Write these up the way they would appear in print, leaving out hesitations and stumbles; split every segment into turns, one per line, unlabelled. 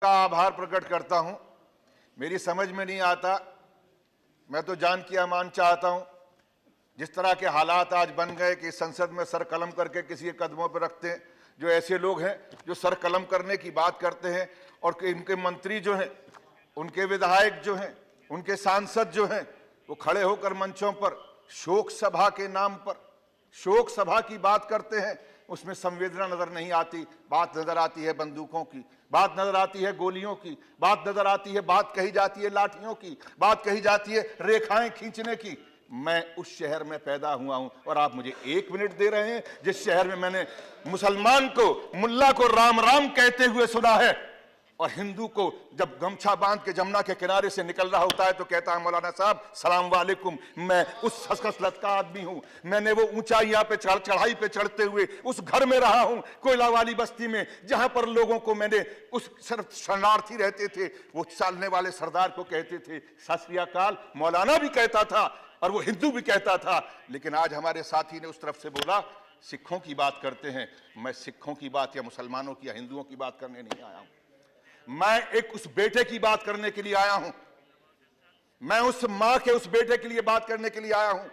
का आभार प्रकट करता हूं। मेरी समझ में नहीं आता, मैं तो जान की अमान चाहता हूं। जिस तरह के हालात आज बन गए कि संसद में सर कलम करके किसी के कदमों पर रखते हैं, जो ऐसे लोग हैं जो सर कलम करने की बात करते हैं और इनके मंत्री जो हैं, उनके विधायक जो हैं, उनके सांसद जो हैं, वो खड़े होकर मंचों पर शोक सभा के नाम पर शोक सभा की बात करते हैं। उसमें संवेदना नजर नहीं आती, बात नजर आती है बंदूकों की, बात नजर आती है गोलियों की, बात नजर आती है, बात कही जाती है लाठियों की, बात कही जाती है रेखाएं खींचने की। मैं उस शहर में पैदा हुआ हूं और आप मुझे 1 मिनट दे रहे हैं जिस शहर में मैंने मुसलमान को, मुल्ला को राम राम कहते हुए सुना है और हिंदू को जब गमछा बांध के जमुना के किनारे से निकल रहा होता है तो कहता है मौलाना साहब सलाम वालेकुम। मैं उस खसखस का आदमी हूं। मैंने वो ऊंचाइयां पे चढ़ाई पे चढ़ते हुए उस घर में रहा हूं, कोयला वाली बस्ती में, जहां पर लोगों को मैंने उस शरणार्थी रहते थे, वो चालने वाले सरदार को कहते थे सत श्री अकाल। मौलाना भी कहता था और वो हिंदू भी कहता था। लेकिन आज हमारे साथी ने उस तरफ से बोला सिखों की बात करते हैं। मैं सिखों की बात या मुसलमानों की या हिंदुओं की बात करने नहीं आया हूं। मैं एक उस बेटे की बात करने के लिए आया हूं। मैं उस मां के उस बेटे के लिए बात करने के लिए आया हूं।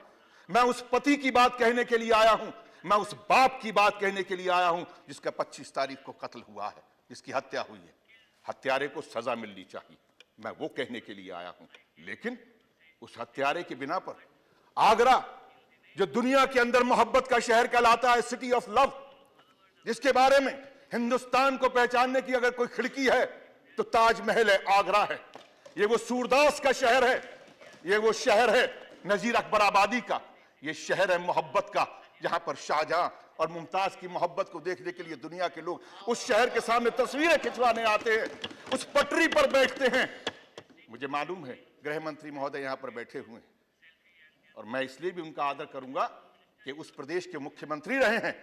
मैं उस पति की बात कहने के लिए आया हूं। मैं उस बाप की बात कहने के लिए आया हूं जिसका 25 तारीख को कत्ल हुआ है, जिसकी हत्या हुई है। हत्यारे को सजा मिलनी चाहिए, मैं वो कहने के लिए आया हूं। लेकिन उस हत्यारे के बिना पर आगरा, जो दुनिया के अंदर मोहब्बत का शहर कहलाता है, सिटी ऑफ लव, जिसके बारे में हिंदुस्तान को पहचानने की अगर कोई खिड़की है तो ताजमहल है, आगरा है। ये वो सूरदास का शहर है, ये वो शहर है नजीर अकबर आबादी का, ये शहर है मोहब्बत का, जहां पर शाहजहां और मुमताज की मोहब्बत को देखने के लिए दुनिया के लोग उस शहर के सामने तस्वीरें खिंचवाने आते हैं, उस पटरी पर बैठते हैं। मुझे मालूम है गृह मंत्री महोदय यहां पर बैठे हुए हैं और मैं इसलिए भी उनका आदर करूंगा कि उस प्रदेश के मुख्यमंत्री रहे हैं।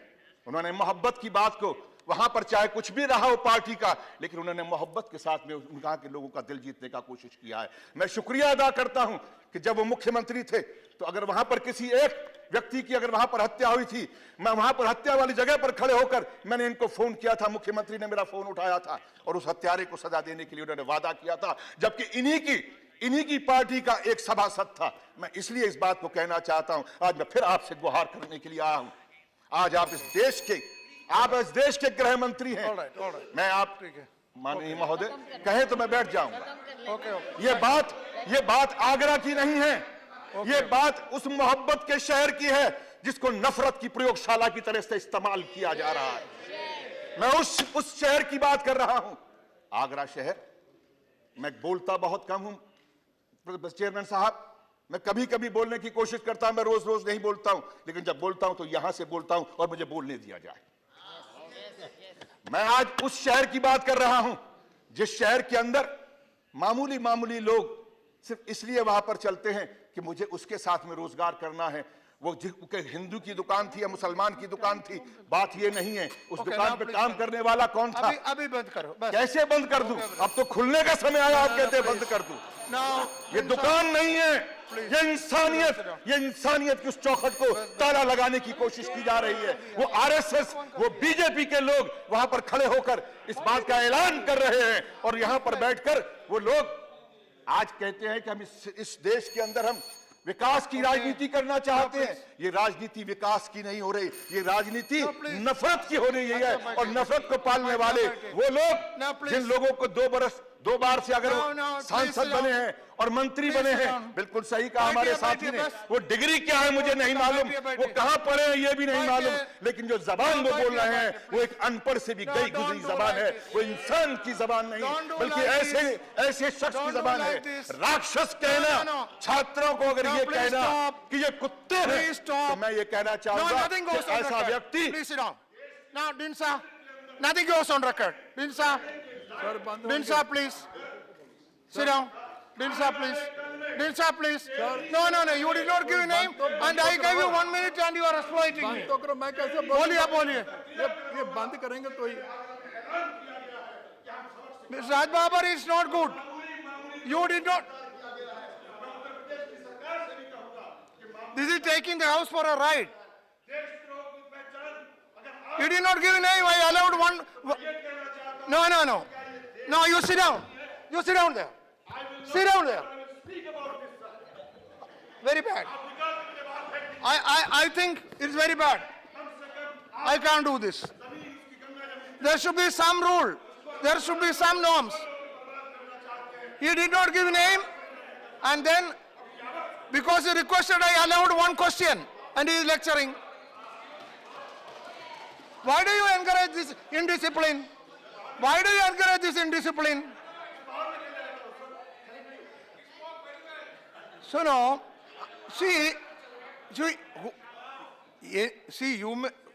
उन्होंने मोहब्बत की बात को, वहां पर चाहे कुछ भी रहा हो पार्टी का, लेकिन उन्होंने मोहब्बत के साथ में उनका के लोगों का दिल जीतने का कोशिश किया है। मैं शुक्रिया अदा करता हूं कि जब वो मुख्यमंत्री थे तो अगर वहां पर किसी एक व्यक्ति की अगर वहां पर हत्या हुई थी, मैं वहां पर हत्या वाली जगह पर खड़े होकर मैंने इनको फोन किया था, मुख्यमंत्री ने मेरा फोन उठाया था और उस हत्यारे को सजा देने के लिए उन्होंने वादा किया था, जबकि इन्हीं की पार्टी का एक सभासद था। मैं इसलिए इस बात को कहना चाहता हूं, आज मैं फिर आपसे गुहार करने के लिए आया हूं। आज आप इस देश के गृह मंत्री हैं। मैं आप माननीय महोदय कहें तो मैं बैठ जाऊंगा। ये बात आगरा की नहीं है, ये बात उस मोहब्बत के शहर की है जिसको नफरत की प्रयोगशाला की तरह से इस्तेमाल किया जा रहा है। मैं उस शहर की बात कर रहा हूं, आगरा शहर। मैं बोलता बहुत कम हूं चेयरमैन साहब, मैं कभी कभी बोलने की कोशिश करता हूं, मैं रोज रोज नहीं बोलता हूं, लेकिन जब बोलता हूं तो यहां से बोलता हूं और मुझे बोलने दिया जाए। मैं आज उस शहर की बात कर रहा हूं जिस शहर के अंदर मामूली लोग सिर्फ इसलिए वहां पर चलते हैं कि मुझे उसके साथ में रोजगार करना है। वो हिंदू की दुकान थी या मुसलमान की दुकान थी, बात ये नहीं है। उस दुकान पे काम करने वाला कौन था?
अभी बंद करो।
कैसे बंद कर दूं? अब तो खुलने का समय आया, आप कहते हैं बंद कर दूं। ये दुकान नहीं है, ये इंसानियत की उस चौखट को ताला लगाने की कोशिश की जा रही है। वो आरएसएस, वो बीजेपी के लोग वहां पर खड़े होकर इस बात का ऐलान कर रहे हैं और यहां पर बैठकर वो लोग आज कहते हैं कि हम इस देश के अंदर हम विकास की राजनीति करना चाहते हैं। ये राजनीति विकास की नहीं हो रही, ये राजनीति नफरत की हो रही है। और नफरत को पालने वाले वो लोग जिन लोगों को 2 बार से अगर सांसद बने हैं और मंत्री बने हैं, बिल्कुल सही कहा हमारे साथी ने, वो डिग्री क्या है मुझे नहीं मालूम, वो कहां पढ़े हैं ये भी नहीं मालूम, लेकिन जो जबान वो बोल रहे हैं वो एक अनपढ़ से भी गई गुजरी जबान है। वो इंसान की जबान नहीं बल्कि ऐसे शख्स की जबान है। राक्षस कहना छात्रों को, अगर ये कहना कि ये कुत्ते हैं, तो मैं ये कहना चाहूंगा कि ऐसा व्यक्ति
Nothing goes on record. Binsa, please. Sit down. Binsa, please. Binsa, please. No. You did not give a name, and I gave you 1 minute, and you are exploiting me.
तो करो, मैं कैसे
बोलिए.
ये बंद करेंगे तो ही।
Mr. Raj Babar is not good. You did not. This is taking the house for a ride. You did not give a name. I allowed one. No. No, you sit down. You sit down there. Sit down there. Very bad. I think it's very bad. I can't do this. There should be some rule. There should be some norms. He did not give name, and then because he requested, I allowed one question, and he is lecturing. Why do you encourage this indiscipline? Why do you encourage this indiscipline? So now, see,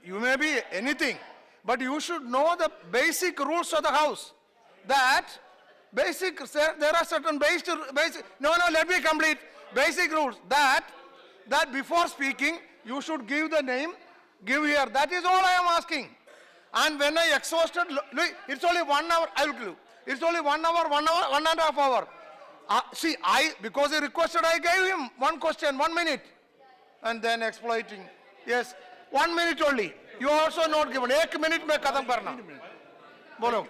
you may be anything, but you should know the basic rules of the house. That there are certain basic. No, let me complete. Basic rules that before speaking, you should give the name, give here. That is all I am asking. And when I exhausted, look, it's only 1 hour. I will give you. It's only 1 hour, 1.5 hours. See, because he requested, I gave him one question, 1 minute, and then exploiting. Yes, 1 minute only. You also not given. 1 minute में खत्म करना. बोलो.